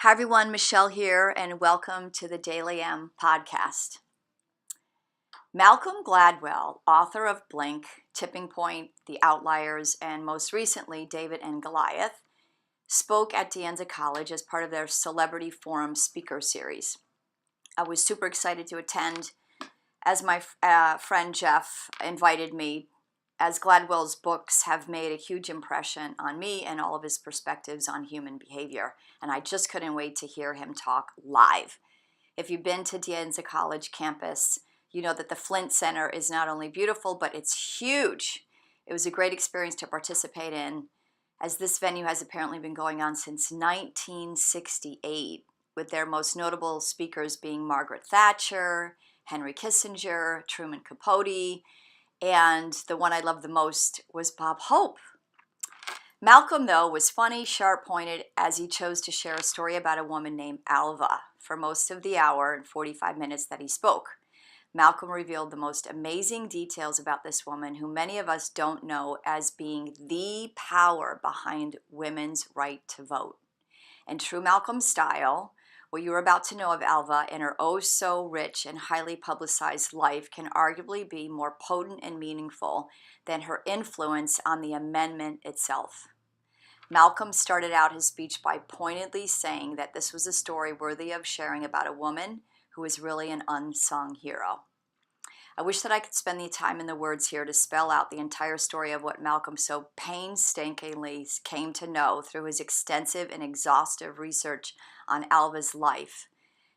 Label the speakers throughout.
Speaker 1: Hi everyone, Michelle here, and welcome to the Daily M podcast. Malcolm Gladwell, author of Blink, Tipping Point, The Outliers, and most recently David and Goliath, spoke at De Anza College as part of their Celebrity Forum speaker series. I was super excited to attend as my friend Jeff invited me, as Gladwell's books have made a huge impression on me and all of his perspectives on human behavior, and I just couldn't wait to hear him talk live. If you've been to De Anza College campus, you know that the Flint Center is not only beautiful, but it's huge. It was a great experience to participate in, as this venue has apparently been going on since 1968, with their most notable speakers being Margaret Thatcher, Henry Kissinger, Truman Capote, and the one I loved the most was Bob Hope. Malcolm, though, was funny, sharp-pointed, as he chose to share a story about a woman named Alva for most of the hour and 45 minutes that he spoke. Malcolm revealed the most amazing details about this woman, who many of us don't know as being the power behind women's right to vote. In true Malcolm style, what you're about to know of Alva and her oh-so-rich and highly publicized life can arguably be more potent and meaningful than her influence on the amendment itself. Malcolm started out his speech by pointedly saying that this was a story worthy of sharing about a woman who is really an unsung hero. I wish that I could spend the time and the words here to spell out the entire story of what Malcolm so painstakingly came to know through his extensive and exhaustive research on Alva's life.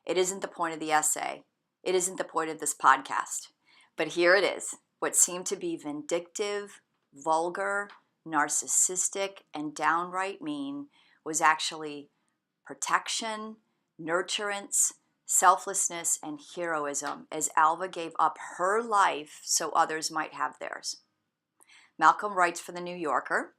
Speaker 1: It isn't the point of the essay. It isn't the point of this podcast. But here it is. What seemed to be vindictive, vulgar, narcissistic, and downright mean was actually protection, nurturance, selflessness, and heroism, as Alva gave up her life so others might have theirs. Malcolm writes for The New Yorker,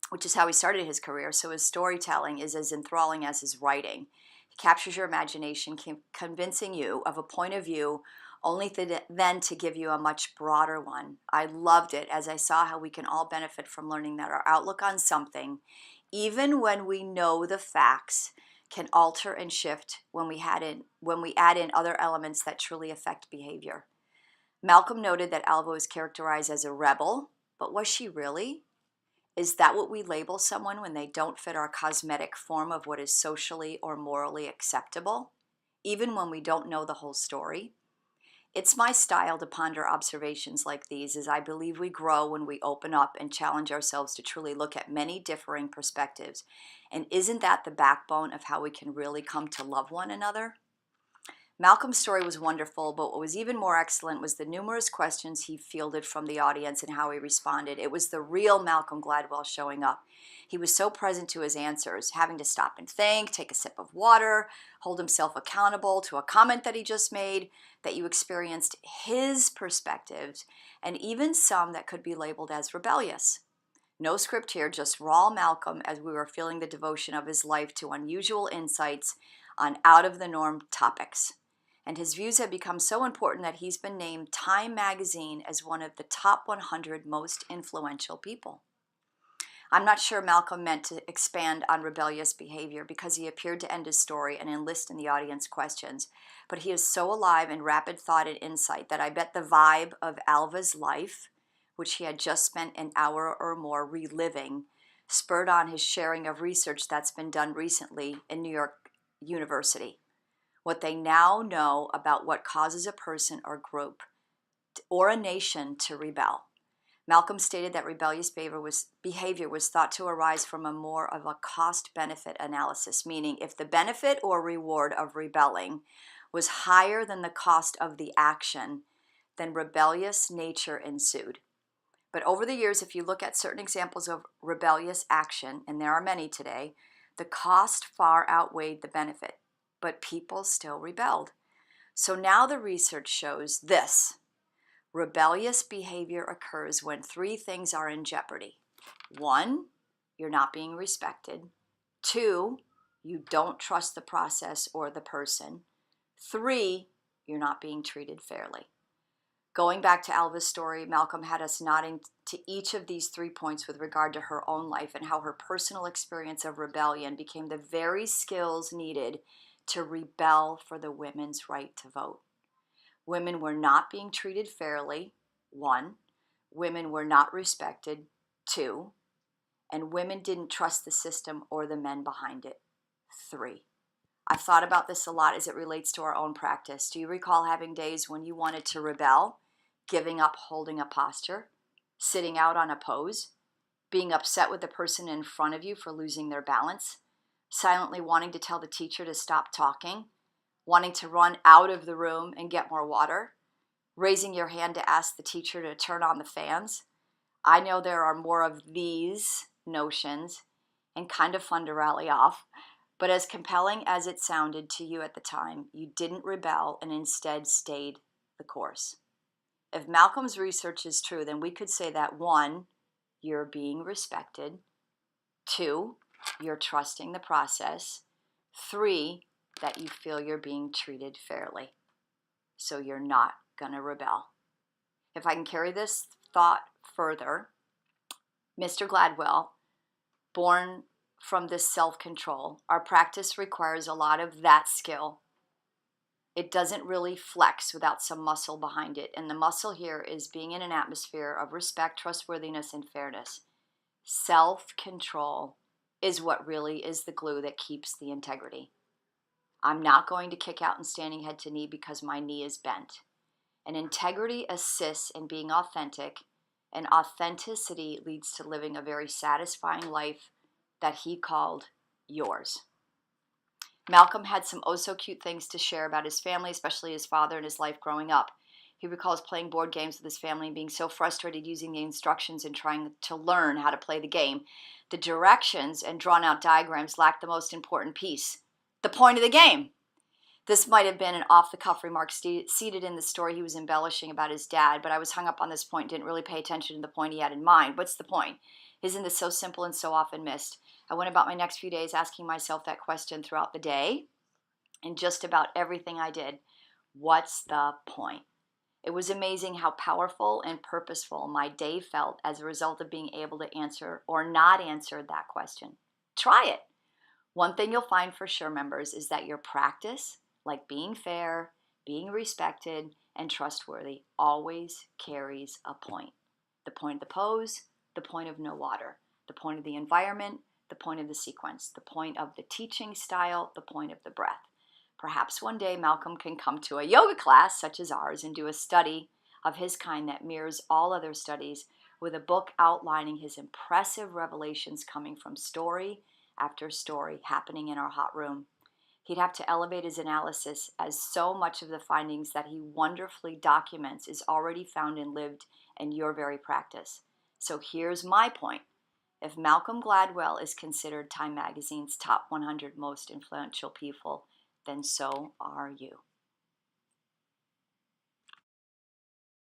Speaker 1: which is how he started his career, so his storytelling is as enthralling as his writing. He captures your imagination, convincing you of a point of view only then to give you a much broader one. I loved it, as I saw how we can all benefit from learning that our outlook on something, even when we know the facts, can alter and shift when we add in other elements that truly affect behavior. Malcolm noted that Alva was characterized as a rebel, but was she really? Is that what we label someone when they don't fit our cosmetic form of what is socially or morally acceptable, even when we don't know the whole story? It's my style to ponder observations like these, as I believe we grow when we open up and challenge ourselves to truly look at many differing perspectives. And isn't that the backbone of how we can really come to love one another? Malcolm's story was wonderful, but what was even more excellent was the numerous questions he fielded from the audience and how he responded. It was the real Malcolm Gladwell showing up. He was so present to his answers, having to stop and think, take a sip of water, hold himself accountable to a comment that he just made, that you experienced his perspectives, and even some that could be labeled as rebellious. No script here, just raw Malcolm as we were feeling the devotion of his life to unusual insights on out-of-the-norm topics. And his views have become so important that he's been named Time magazine as one of the top 100 most influential people. I'm not sure Malcolm meant to expand on rebellious behavior, because he appeared to end his story and enlist in the audience questions, but he is so alive and rapid-thoughted insight that I bet the vibe of Alva's life, which he had just spent an hour or more reliving, spurred on his sharing of research that's been done recently in New York University. What they now know about what causes a person or group or a nation to rebel. Malcolm stated that rebellious behavior was thought to arise from a more of a cost-benefit analysis, meaning if the benefit or reward of rebelling was higher than the cost of the action, then rebellious nature ensued. But over the years, if you look at certain examples of rebellious action, and there are many today, the cost far outweighed the benefit, but people still rebelled. So now the research shows this. Rebellious behavior occurs when three things are in jeopardy. 1, you're not being respected. 2, you don't trust the process or the person. 3, you're not being treated fairly. Going back to Alva's story, Malcolm had us nodding to each of these 3 points with regard to her own life and how her personal experience of rebellion became the very skills needed to rebel for the women's right to vote. Women were not being treated fairly, 1. Women were not respected, 2. And women didn't trust the system or the men behind it, 3. I've thought about this a lot as it relates to our own practice. Do you recall having days when you wanted to rebel, giving up holding a posture, sitting out on a pose, being upset with the person in front of you for losing their balance, silently wanting to tell the teacher to stop talking, wanting to run out of the room and get more water, raising your hand to ask the teacher to turn on the fans? I know there are more of these notions and kind of fun to rally off, but as compelling as it sounded to you at the time, you didn't rebel and instead stayed the course. If Malcolm's research is true, then we could say that 1, you're being respected, 2, you're trusting the process, 3, that you feel you're being treated fairly. So you're not going to rebel. If I can carry this thought further, Mr. Gladwell, born from this self-control, our practice requires a lot of that skill. It doesn't really flex without some muscle behind it. And the muscle here is being in an atmosphere of respect, trustworthiness, and fairness. Self-control is what really is the glue that keeps the integrity. I'm not going to kick out and standing head to knee because my knee is bent. And integrity assists in being authentic, and authenticity leads to living a very satisfying life that he called yours. Malcolm had some oh so cute things to share about his family, especially his father and his life growing up. He recalls playing board games with his family and being so frustrated using the instructions and trying to learn how to play the game. The directions and drawn out diagrams lacked the most important piece, the point of the game. This might have been an off-the-cuff remark seated in the story he was embellishing about his dad, but I was hung up on this point and didn't really pay attention to the point he had in mind. What's the point? Isn't this so simple and so often missed? I went about my next few days asking myself that question throughout the day and just about everything I did. What's the point? It was amazing how powerful and purposeful my day felt as a result of being able to answer or not answer that question. Try it. One thing you'll find for sure, members, is that your practice, like being fair, being respected, and trustworthy, always carries a point. The point of the pose, the point of no water, the point of the environment, the point of the sequence, the point of the teaching style, the point of the breath. Perhaps one day Malcolm can come to a yoga class such as ours and do a study of his kind that mirrors all other studies, with a book outlining his impressive revelations coming from story after story happening in our hot room. He'd have to elevate his analysis, as so much of the findings that he wonderfully documents is already found and lived in your very practice. So here's my point. If Malcolm Gladwell is considered Time Magazine's top 100 most influential people, then so are you.